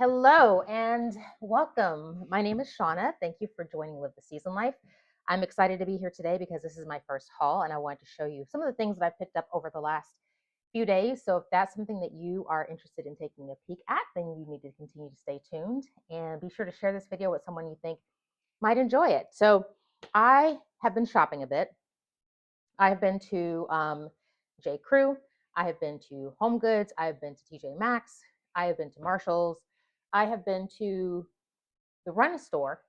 Hello and welcome. My name is Shauna. Thank you for joining Live the Season Life. I'm excited to be here today because this is my first haul and I wanted to show you some of the things that I picked up over the last few days. So if that's something that you are interested in taking a peek at, then you need to continue to stay tuned and be sure to share this video with someone you think might enjoy it. So I have been shopping a bit. I have been to J. Crew. I have been to HomeGoods. I have been to TJ Maxx. I have been to Marshalls. I have been to the Run store,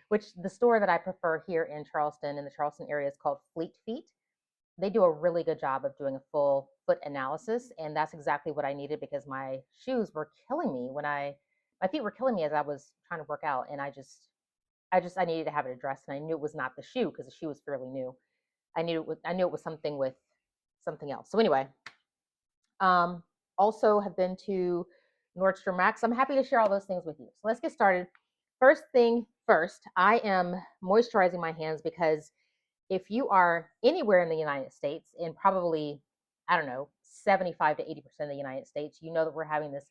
which the store that I prefer here in Charleston, in the Charleston area, is called Fleet Feet. They do a really good job of doing a full foot analysis, and that's exactly what I needed because my shoes were killing me my feet were killing me as I was trying to work out, and I needed to have it addressed, and I knew it was not the shoe because the shoe was fairly new. I knew it was something with something else. So anyway, um, also have been to Nordstrom Rack. So I'm happy to share all those things with you. So let's get started. First thing first, I am moisturizing my hands because if you are anywhere in the United States, and probably, I don't know, 75 to 80% of the United States, you know that we're having this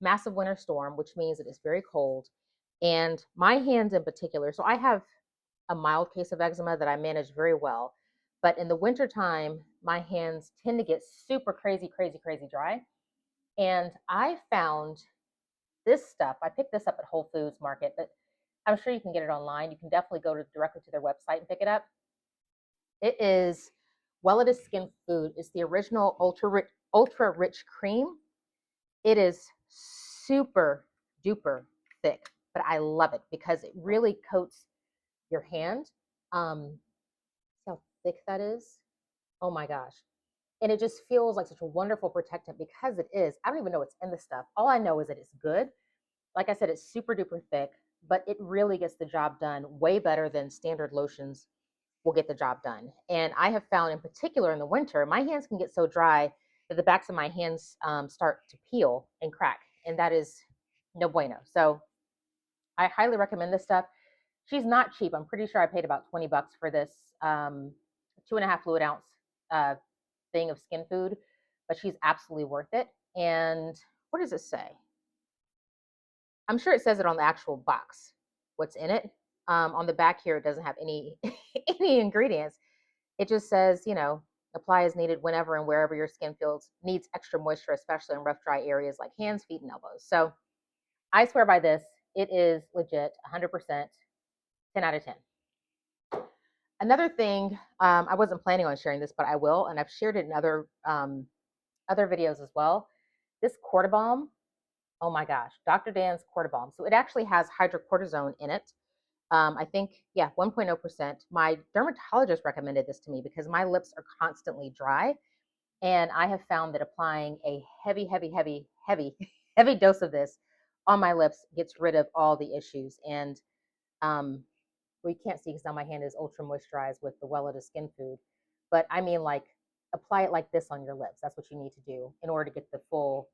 massive winter storm, which means that it's very cold. And my hands in particular, so I have a mild case of eczema that I manage very well. But in the wintertime, my hands tend to get super crazy, crazy, crazy dry. And I found this stuff. I picked this up at Whole Foods Market, but I'm sure you can get it online. You can definitely go directly to their website and pick it up. It is Well Skin Food. It's the original ultra rich cream. It is super duper thick, but I love it because it really coats your hand. See how thick that is? Oh my gosh. And it just feels like such a wonderful protectant because it is. I don't even know what's in the stuff. All I know is that it's good. Like I said, it's super duper thick, but it really gets the job done way better than standard lotions will get the job done. And I have found, in particular in the winter, my hands can get so dry that the backs of my hands start to peel and crack, and that is no bueno. So I highly recommend this stuff. She's not cheap. I'm pretty sure I paid about 20 bucks for this 2.5 fluid ounce uh, thing of skin food, but she's absolutely worth it. And what does it say? I'm sure it says it on the actual box, what's in it. On the back here, it doesn't have any any ingredients. It just says, apply as needed whenever and wherever your skin feels needs extra moisture, especially in rough, dry areas like hands, feet, and elbows. So I swear by this. It is legit, 100%, 10 out of 10. Another thing, I wasn't planning on sharing this, but I will, and I've shared it in other videos as well. This Cortisone, oh my gosh, Dr. Dan's Cortisone. So it actually has hydrocortisone in it. I think, yeah, 1.0%. My dermatologist recommended this to me because my lips are constantly dry. And I have found that applying a heavy, heavy, heavy, heavy, heavy dose of this on my lips gets rid of all the issues. And we can't see because now my hand is ultra moisturized with the Well Skin Food. But I mean, like, apply it like this on your lips. That's what you need to do in order to get the full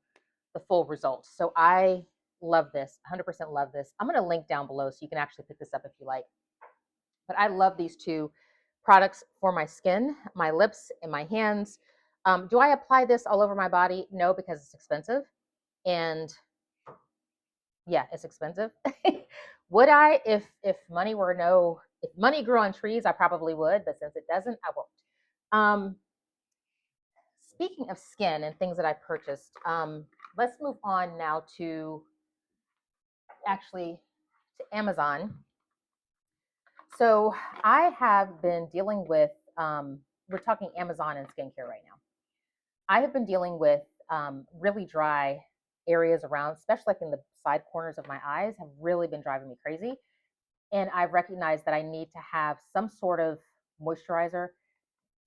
result. So I love this, 100% love this. I'm going to link down below so you can actually pick this up if you like. But I love these two products for my skin, my lips, and my hands. Do I apply this all over my body? No, because it's expensive. And yeah, it's expensive. Would I, if money were if money grew on trees, I probably would, but since it doesn't, I won't. Um, Speaking of skin and things that I purchased, let's move on now to actually to Amazon. So I have been dealing with, we're talking Amazon and skincare right now. I have been dealing with really dry areas around, especially like in the side corners of my eyes, have really been driving me crazy. And I've recognized that I need to have some sort of moisturizer,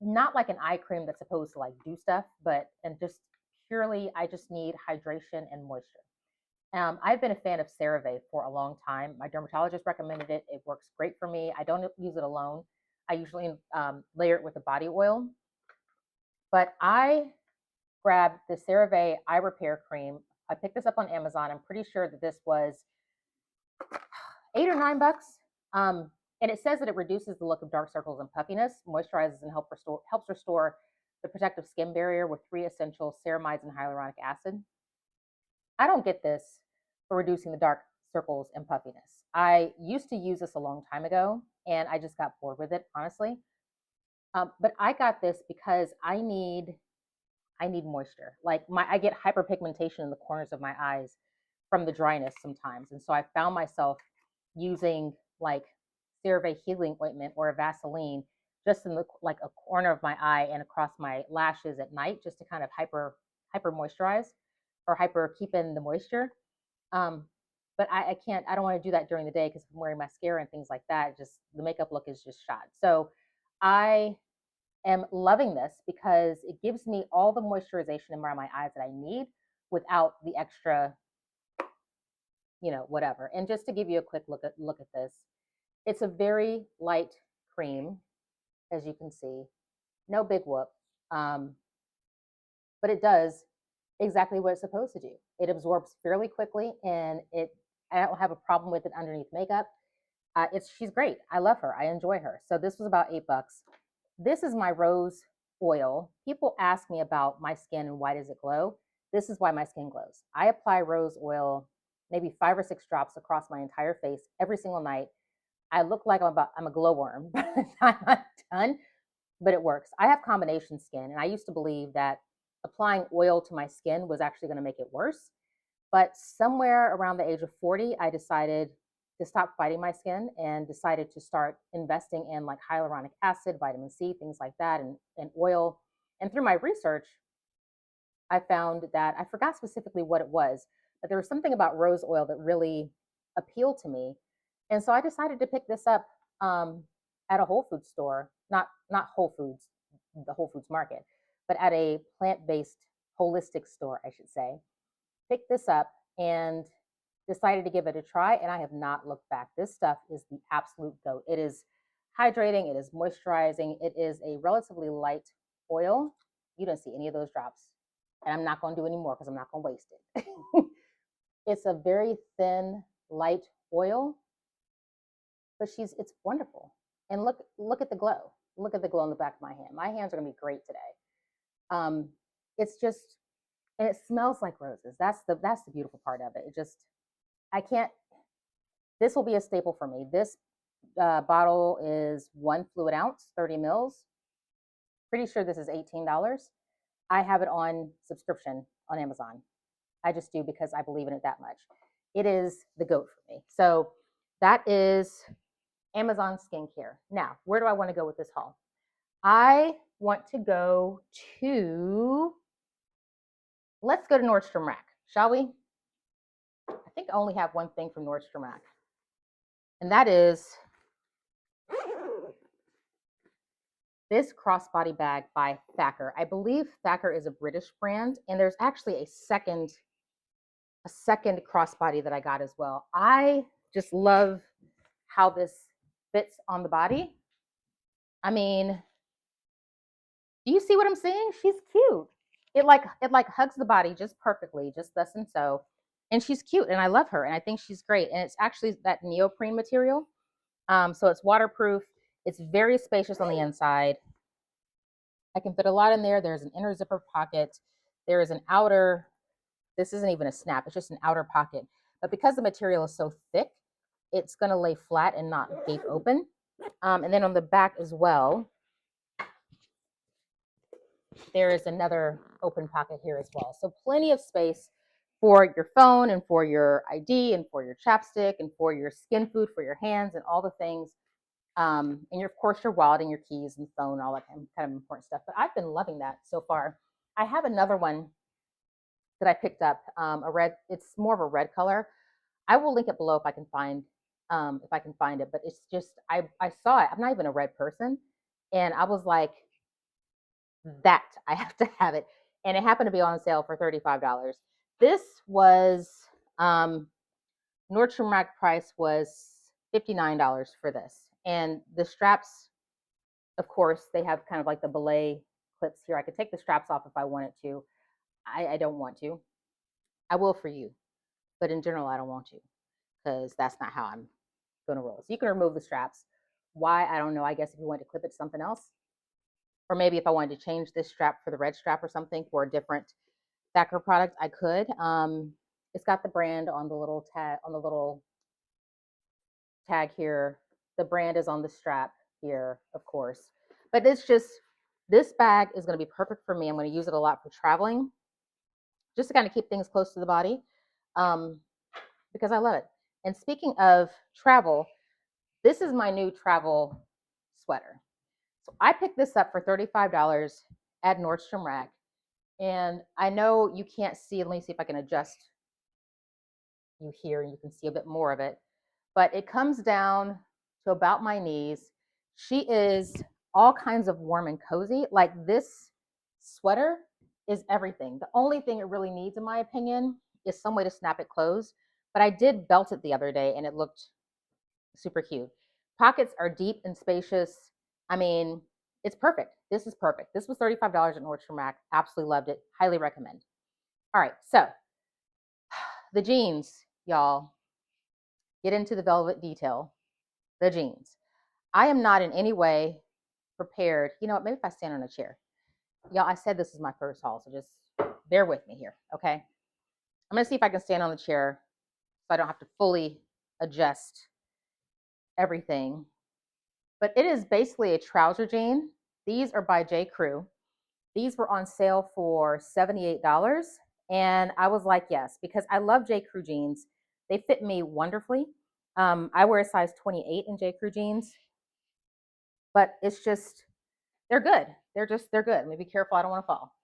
not like an eye cream that's supposed to like do stuff, but and just purely, I just need hydration and moisture. I've been a fan of CeraVe for a long time. My dermatologist recommended it. It works great for me. I don't use it alone. I usually layer it with a body oil. But I grabbed the CeraVe Eye Repair Cream. I picked this up on Amazon. I'm pretty sure that this was 8 or 9 bucks. And it says that it reduces the look of dark circles and puffiness, moisturizes and helps restore the protective skin barrier with 3 essential ceramides and hyaluronic acid. I don't get this for reducing the dark circles and puffiness. I used to use this a long time ago, and I just got bored with it, honestly. But I got this because I need moisture. Like I get hyperpigmentation in the corners of my eyes from the dryness sometimes, and so I found myself using like CeraVe healing ointment or a Vaseline just in the like a corner of my eye and across my lashes at night, just to kind of hyper moisturize or hyper keep in the moisture. Um, but I can't. I don't want to do that during the day because I'm wearing mascara and things like that. Just the makeup look is just shot. So I am loving this because it gives me all the moisturization around my eyes that I need without the extra, whatever. And just to give you a quick look at this, it's a very light cream, as you can see. No big whoop, um, but it does exactly what it's supposed to do. It absorbs fairly quickly, and I don't have a problem with it underneath makeup. She's great. I love her. I enjoy her. So this was about $8. This is my rose oil. People ask me about my skin and why does it glow. This is why my skin glows. I apply rose oil, maybe 5 or 6 drops across my entire face every single night. I look like I'm a glowworm by the time I'm done, but it works. I have combination skin, and I used to believe that applying oil to my skin was actually going to make it worse. But somewhere around the age of 40, I decided to stop fighting my skin and decided to start investing in like hyaluronic acid, vitamin C, things like that, and oil. And through my research, I found that I forgot specifically what it was, but there was something about rose oil that really appealed to me. And so I decided to pick this up at a Whole Foods store, not Whole Foods, the Whole Foods market, but at a plant-based holistic store, I should say. Picked this up and decided to give it a try, and I have not looked back. This stuff is the absolute goat. It is hydrating, it is moisturizing, it is a relatively light oil. You don't see any of those drops, and I'm not going to do any more because I'm not going to waste it. It's a very thin, light oil, but it's wonderful. And look at the glow. Look at the glow on the back of my hand. My hands are going to be great today. It's just, and it smells like roses. That's the beautiful part of it. It just, I can't. This will be a staple for me. This bottle is 1 fluid ounce, 30 mils. Pretty sure this is $18. I have it on subscription on Amazon. I just do because I believe in it that much. It is the GOAT for me. So that is Amazon skincare. Now, where do I want to go with this haul? I want to go to, let's go to Nordstrom Rack, shall we? I think I only have one thing from Nordstrom Rack, and that is this crossbody bag by Thacker. I believe Thacker is a British brand, and there's actually a second crossbody that I got as well. I just love how this fits on the body. I mean, do you see what I'm saying? She's cute. It like hugs the body just perfectly, just thus and so. And she's cute, and I love her, and I think she's great. And it's actually that neoprene material. So it's waterproof. It's very spacious on the inside. I can fit a lot in there. There's an inner zipper pocket. There is an outer, this isn't even a snap, it's just an outer pocket. But because the material is so thick, it's going to lay flat and not gape open. And then on the back as well, there is another open pocket here as well. So plenty of space for your phone and for your ID and for your chapstick and for your skin food, for your hands and all the things. And of course, your wallet and your keys and phone, all that kind of important stuff. But I've been loving that so far. I have another one that I picked up, it's more of a red color. I will link it below if I can find it. But it's just, I saw it. I'm not even a red person. And I was like, that I have to have it. And it happened to be on sale for $35. This was, Nordstrom Rack price was $59 for this. And the straps, of course, they have kind of like the belay clips here. I could take the straps off if I wanted to. I don't want to. I will for you. But in general, I don't want to because that's not how I'm going to roll. So you can remove the straps. Why? I don't know. I guess if you want to clip it to something else. Or maybe if I wanted to change this strap for the red strap or something for a different Thacker product, I could. It's got the brand on the little tag here. The brand is on the strap here, of course. But it's just, this bag is going to be perfect for me. I'm going to use it a lot for traveling, just to kind of keep things close to the body, um, because I love it. And speaking of travel, this is my new travel sweater. So I picked this up for $35 at Nordstrom Rack. And I know you can't see, let me see if I can adjust you here and you can see a bit more of it. But it comes down to about my knees. She is all kinds of warm and cozy. Like, this sweater is everything. The only thing it really needs, in my opinion, is some way to snap it closed. But I did belt it the other day and it looked super cute. Pockets are deep and spacious. I mean, it's perfect. This is perfect. This was $35 at Nordstrom Rack. Absolutely loved it. Highly recommend. All right, so the jeans, y'all. Get into the velvet detail. The jeans. I am not in any way prepared. You know what? Maybe if I stand on a chair. Y'all, I said this is my first haul, so just bear with me here, okay? I'm gonna see if I can stand on the chair so I don't have to fully adjust everything. But it is basically a trouser jean. These are by J. Crew. These were on sale for $78. And I was like, yes, because I love J. Crew jeans. They fit me wonderfully. I wear a size 28 in J. Crew jeans, but it's just, they're good. They're good. Let me be careful. I don't want to fall.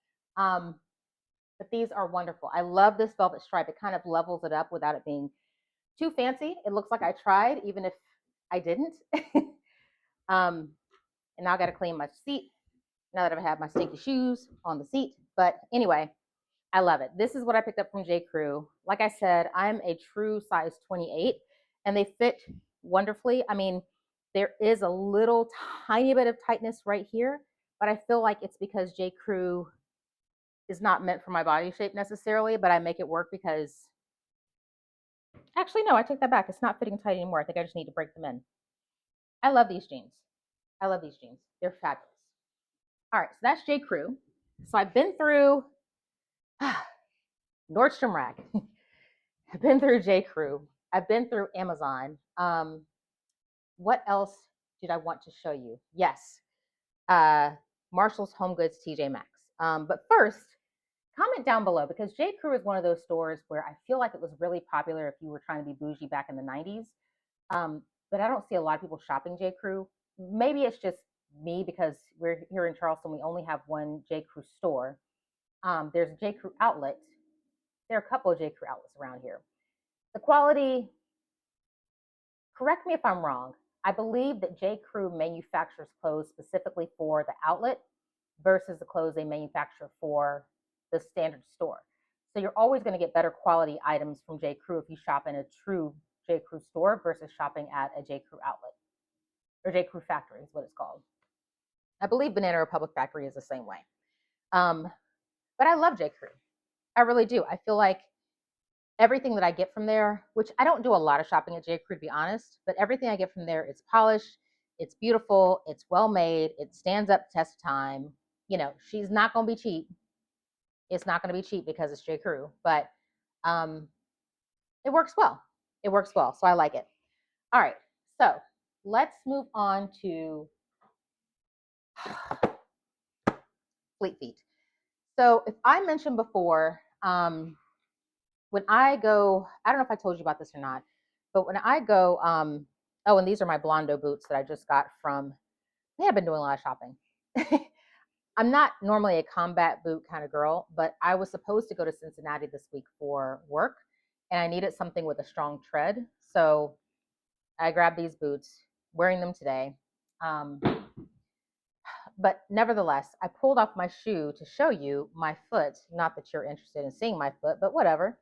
But these are wonderful. I love this velvet stripe. It kind of levels it up without it being too fancy. It looks like I tried, even if I didn't. And now I got to clean my seat now that I've had my stinky shoes on the seat. But anyway, I love it. This is what I picked up from J. Crew. Like I said, I'm a true size 28 and they fit wonderfully. I mean, there is a little tiny bit of tightness right here, but I feel like it's because J. Crew is not meant for my body shape necessarily, but I make it work because, actually, no, I take that back. It's not fitting tight anymore. I think I just need to break them in. I love these jeans. I love these jeans. They're fabulous. All right, so that's J. Crew. So I've been through Nordstrom Rack. I've been through J. Crew. I've been through Amazon. What else did I want to show you? Yes, Marshall's, HomeGoods, TJ Maxx. But first, comment down below, because J. Crew is one of those stores where I feel like it was really popular if you were trying to be bougie back in the 90s. But I don't see a lot of people shopping J. Crew. Maybe it's just me because we're here in Charleston. We only have one J. Crew store. There's a J. Crew outlet. There are a couple of J. Crew outlets around here. The quality, correct me if I'm wrong, I believe that J. Crew manufactures clothes specifically for the outlet versus the clothes they manufacture for the standard store. So you're always going to get better quality items from J. Crew if you shop in a true J. Crew store versus shopping at a J. Crew outlet, or J. Crew factory is what it's called. I believe Banana Republic factory is the same way. But I love J. Crew. I really do. I feel like everything that I get from there, which I don't do a lot of shopping at J. Crew, to be honest, but everything I get from there is polished, it's beautiful, it's well made, it stands up to test time. You know, she's not going to be cheap. It's not going to be cheap because it's J. Crew, but it works well. It works well, so I like it. All right, so let's move on to Fleet Feet. So if I mentioned before, when I go, I don't know if I told you about this or not, but when I go, oh, and these are my Blondo boots that I just got from, I've been doing a lot of shopping. I'm not normally a combat boot kind of girl, but I was supposed to go to Cincinnati this week for work, and I needed something with a strong tread. So I grabbed these boots, wearing them today. But nevertheless, I pulled off my shoe to show you my foot. Not that you're interested in seeing my foot, but whatever.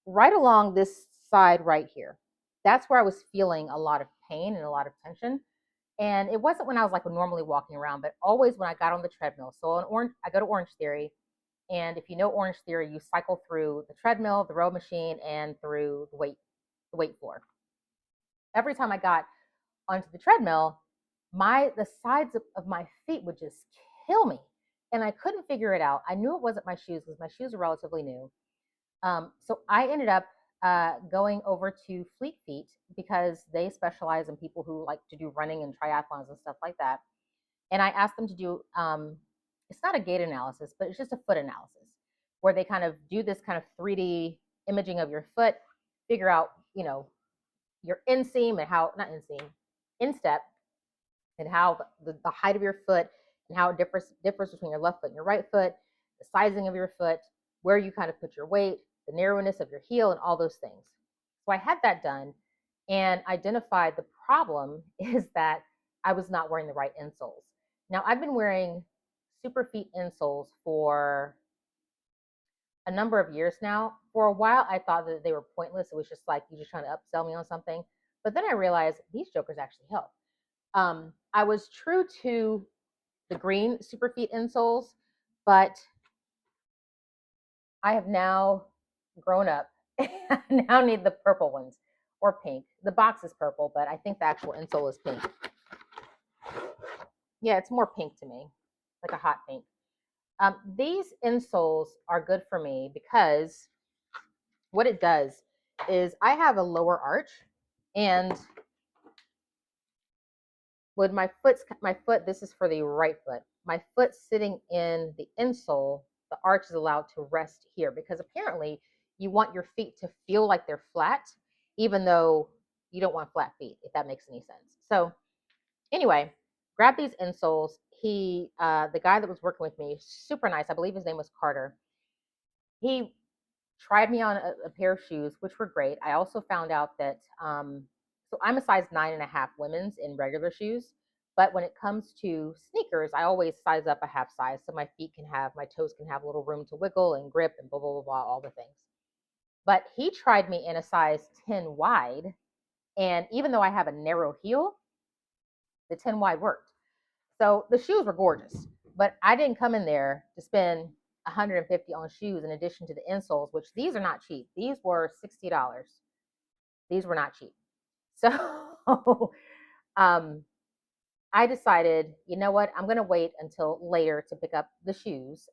Right along this side right here. That's where I was feeling a lot of pain and a lot of tension. And it wasn't when I was like normally walking around, but always when I got on the treadmill. So I go to Orange Theory. And if you know Orange Theory, you cycle through the treadmill, the row machine, and through the weight floor. Every time I got onto the treadmill, the sides of my feet would just kill me. And I couldn't figure it out. I knew it wasn't my shoes because my shoes are relatively new. So I ended up going over to Fleet Feet because they specialize in people who like to do running and triathlons and stuff like that. And I asked them to do it's not a gait analysis, but it's just a foot analysis where they kind of do this kind of 3D imaging of your foot, figure out, your inseam and how, not inseam, instep, and how the height of your foot and how it differs between your left foot and your right foot, the sizing of your foot, where you kind of put your weight, the narrowness of your heel, and all those things. So I had that done and identified the problem is that I was not wearing the right insoles. Now I've been wearing Superfeet insoles for a number of years now. For a while, I thought that they were pointless. It was just like you're just trying to upsell me on something. But then I realized these jokers actually help. I was true to the green Superfeet insoles, but I have now grown up. I now need the purple ones or pink. The box is purple, but I think the actual insole is pink. Yeah, it's more pink to me, like a hot pink. These insoles are good for me because what it does is I have a lower arch, and with my foot, this is for the right foot. My foot sitting in the insole, the arch is allowed to rest here because apparently you want your feet to feel like they're flat, even though you don't want flat feet, if that makes any sense. So anyway, grab these insoles. The guy that was working with me, super nice. I believe his name was Carter. He tried me on a pair of shoes, which were great. I also found out that, so I'm a size 9.5 women's in regular shoes. But when it comes to sneakers, I always size up a half size so my toes can have a little room to wiggle and grip and blah, blah, blah, blah, all the things. But he tried me in a size 10 wide. And even though I have a narrow heel, the 10 wide worked. So the shoes were gorgeous, but I didn't come in there to spend 150 on shoes in addition to the insoles, which these are not cheap. These were $60. These were not cheap. So I decided, you know what? I'm going to wait until later to pick up the shoes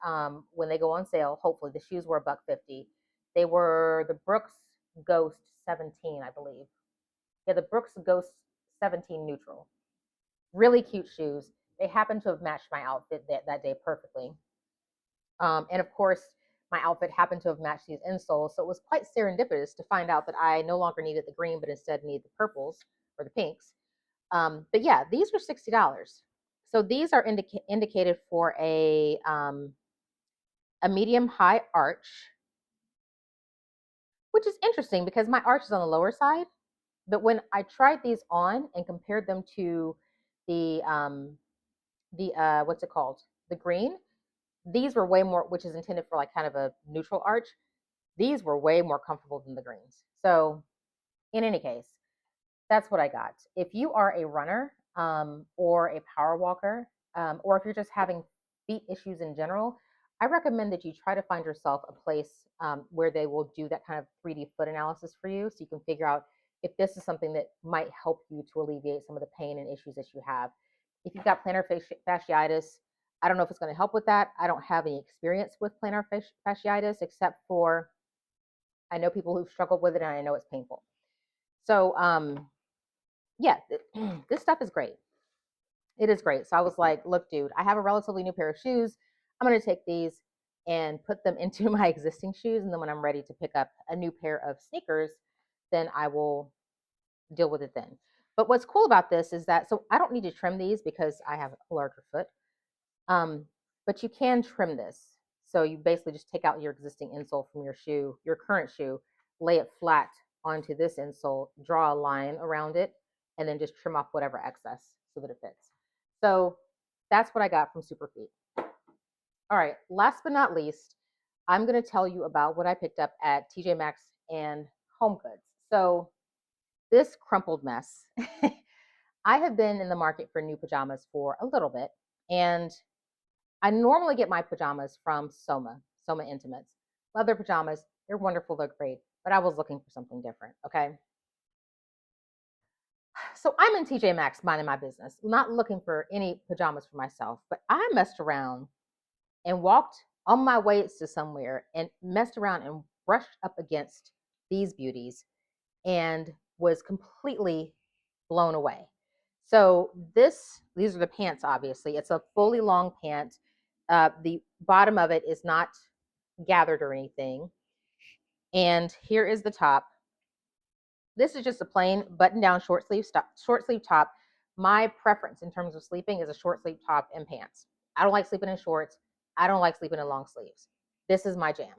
when they go on sale. Hopefully, the shoes were $150. They were the Brooks Ghost 17, I believe. Yeah, the Brooks Ghost 17 neutral. Really cute shoes. They happened to have matched my outfit that day perfectly. And of course, my outfit happened to have matched these insoles. So it was quite serendipitous to find out that I no longer needed the green, but instead needed the purples or the pinks. But yeah, these were $60. So these are indicated for a medium high arch, which is interesting because my arch is on the lower side. But when I tried these on and compared them to the what's it called, the green, these were way more, which is intended for like kind of a neutral arch. These were way more comfortable than the greens. So in any case, that's what I got. If you are a runner or a power walker, or if you're just having feet issues in general, I recommend that you try to find yourself a place where they will do that kind of 3D foot analysis for you so you can figure out if this is something that might help you to alleviate some of the pain and issues that you have. If you've got plantar fasciitis, I don't know if it's going to help with that. I don't have any experience with plantar fasciitis except for I know people who've struggled with it and I know it's painful. So, yeah, this stuff is great. It is great. So I was like, look, dude, I have a relatively new pair of shoes. I'm going to take these and put them into my existing shoes. And then when I'm ready to pick up a new pair of sneakers, then I will deal with it then. But what's cool about this is that, so I don't need to trim these because I have a larger foot. But you can trim this. So you basically just take out your existing insole from your shoe, your current shoe, lay it flat onto this insole, draw a line around it, and then just trim off whatever excess so that it fits. So that's what I got from Superfeet. All right, last but not least, I'm going to tell you about what I picked up at TJ Maxx and HomeGoods. So this crumpled mess. I have been in the market for new pajamas for a little bit, and I normally get my pajamas from Soma Intimates. Leather pajamas, they're wonderful, they're great, but I was looking for something different, okay? So I'm in TJ Maxx minding my business, not looking for any pajamas for myself, but I messed around and walked on my way to somewhere and messed around and brushed up against these beauties and was completely blown away. So these are the pants, obviously. It's a fully long pant. The bottom of it is not gathered or anything. And here is the top. This is just a plain button-down short sleeve top. My preference in terms of sleeping is a short sleeve top and pants. I don't like sleeping in shorts. I don't like sleeping in long sleeves. This is my jam.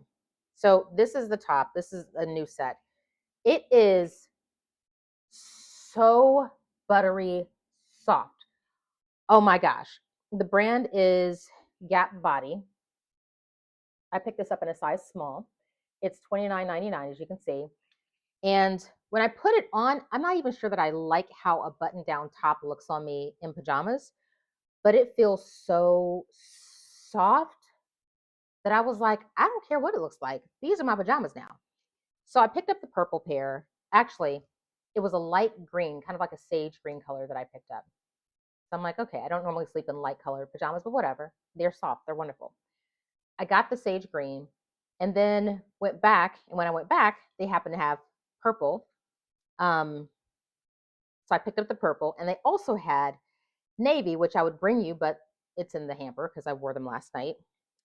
So this is the top. This is a new set. It is so buttery soft. Oh my gosh. The brand is Gap Body. I picked this up in a size small. It's $29.99, as you can see. And when I put it on, I'm not even sure that I like how a button down top looks on me in pajamas, but it feels so soft that I was like, I don't care what it looks like. These are my pajamas now. So I picked up the purple pair. Actually, it was a light green, kind of like a sage green color that I picked up. So I'm like, okay, I don't normally sleep in light colored pajamas, but whatever. They're soft, they're wonderful. I got the sage green and then went back. And when I went back, they happened to have purple. So I picked up the purple, and they also had navy, which I would bring you, but it's in the hamper because I wore them last night.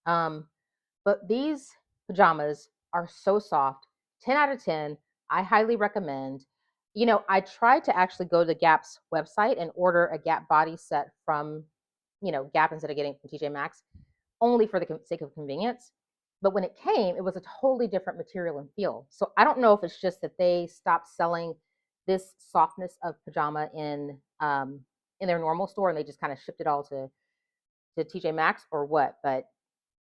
But these pajamas are so soft, 10 out of 10. I highly recommend. You know, I tried to actually go to the Gap's website and order a Gap body set from, Gap instead of getting it from TJ Maxx, only for the sake of convenience. But when it came, it was a totally different material and feel. So I don't know if it's just that they stopped selling this softness of pajama in their normal store and they just kind of shipped it all to TJ Maxx or what. But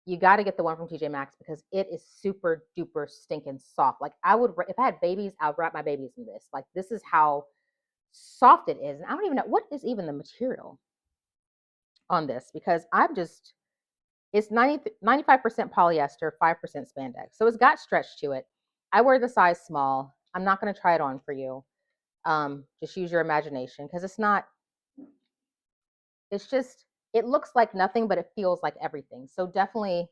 you got to get the one from TJ Maxx because it is super duper stinking soft. Like if I had babies, I would wrap my babies in this. Like this is how soft it is. And I don't even know what is even the material on this because it's 95% polyester, 5% spandex. So it's got stretch to it. I wear the size small. I'm not going to try it on for you. Just use your imagination because it looks like nothing, but it feels like everything. So definitely,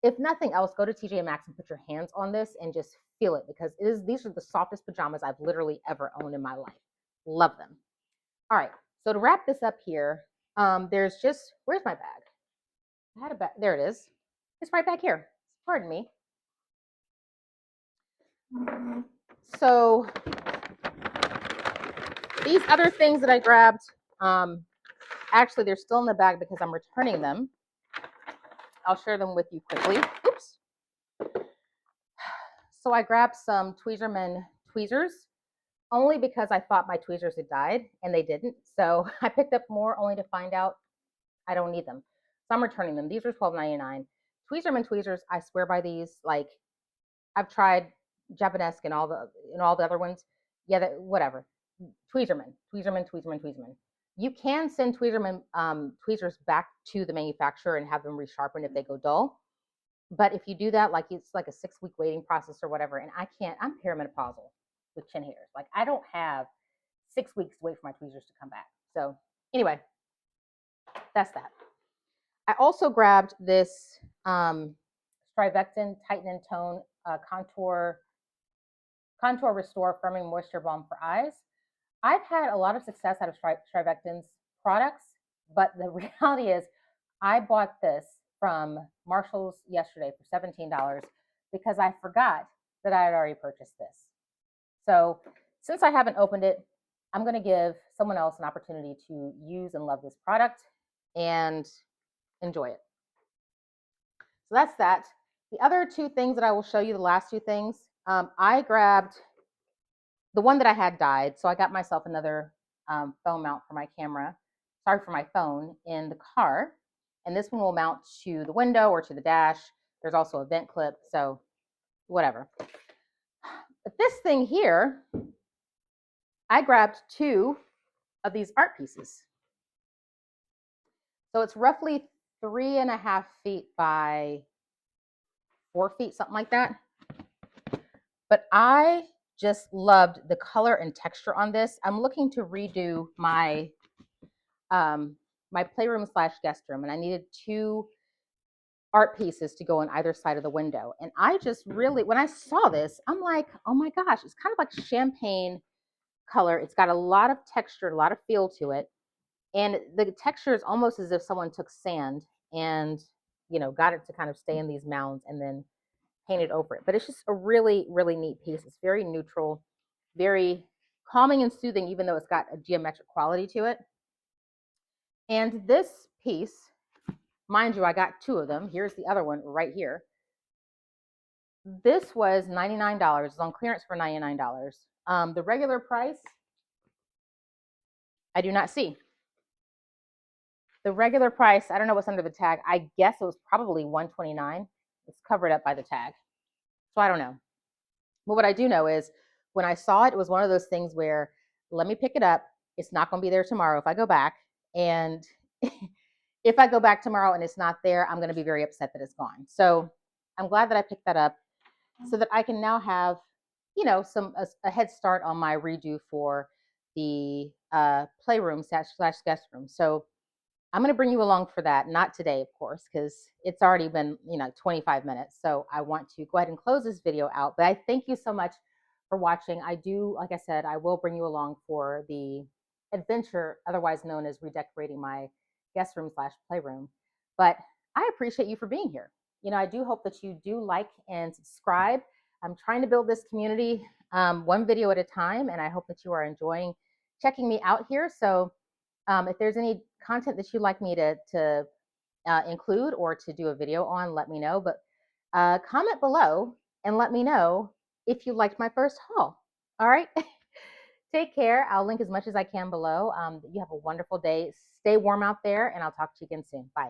if nothing else, go to TJ Maxx and put your hands on this and just feel it because these are the softest pajamas I've literally ever owned in my life. Love them. All right. So to wrap this up here, where's my bag? I had a bag. There it is. It's right back here. Pardon me. So these other things that I grabbed, actually, they're still in the bag because I'm returning them. I'll share them with you quickly. Oops. So I grabbed some Tweezerman tweezers only because I thought my tweezers had died and they didn't. So I picked up more only to find out I don't need them. So I'm returning them. These are $12.99. Tweezerman tweezers, I swear by these. Like I've tried Japanesque and all the other ones. Yeah, whatever. Tweezerman. You can send tweezers back to the manufacturer and have them resharpened if they go dull. But if you do that, like it's like a 6-week waiting process or whatever, and I'm perimenopausal with chin hairs. Like I don't have 6 weeks to wait for my tweezers to come back. So anyway, that's that. I also grabbed this Strivectin Tighten and Tone Contour Restore Firming Moisture Balm for Eyes. I've had a lot of success out of Strivectin's products, but the reality is I bought this from Marshall's yesterday for $17 because I forgot that I had already purchased this. So since I haven't opened it, I'm going to give someone else an opportunity to use and love this product and enjoy it. So that's that. The other two things that I will show you, the last two things, I grabbed the one that I had died. So I got myself another phone mount for my phone in the car. And this one will mount to the window or to the dash. There's also a vent clip, so whatever. But this thing here, I grabbed 2 of these art pieces. So it's roughly 3.5 feet by 4 feet, something like that. But I just loved the color and texture on this. I'm looking to redo my my playroom / guest room, and I needed 2 art pieces to go on either side of the window. And I just really, when I saw this, I'm like, oh my gosh, it's kind of like champagne color. It's got a lot of texture, a lot of feel to it. And the texture is almost as if someone took sand and, got it to kind of stay in these mounds and then painted over it. But it's just a really, really neat piece. It's very neutral, very calming and soothing, even though it's got a geometric quality to it. And this piece, mind you, I got two of them. Here's the other one right here. This was $99. It's on clearance for $99. The regular price, I do not see. The regular price, I don't know what's under the tag. I guess it was probably $129. It's covered up by the tag. So I don't know. But what I do know is when I saw it, it was one of those things where let me pick it up. It's not going to be there tomorrow if I go back. And if I go back tomorrow and it's not there, I'm going to be very upset that it's gone. So I'm glad that I picked that up so that I can now have, a head start on my redo for the playroom slash guest room. So I'm going to bring you along for that. Not today, of course, because it's already been, 25 minutes. So I want to go ahead and close this video out. But I thank you so much for watching. I do, like I said, I will bring you along for the adventure, otherwise known as redecorating my guest room slash playroom. But I appreciate you for being here. I do hope that you do like and subscribe. I'm trying to build this community one video at a time, and I hope that you are enjoying checking me out here. So if there's any content that you'd like me to include or to do a video on, let me know. But comment below and let me know if you liked my first haul. All right. Take care. I'll link as much as I can below. You have a wonderful day. Stay warm out there, and I'll talk to you again soon. Bye.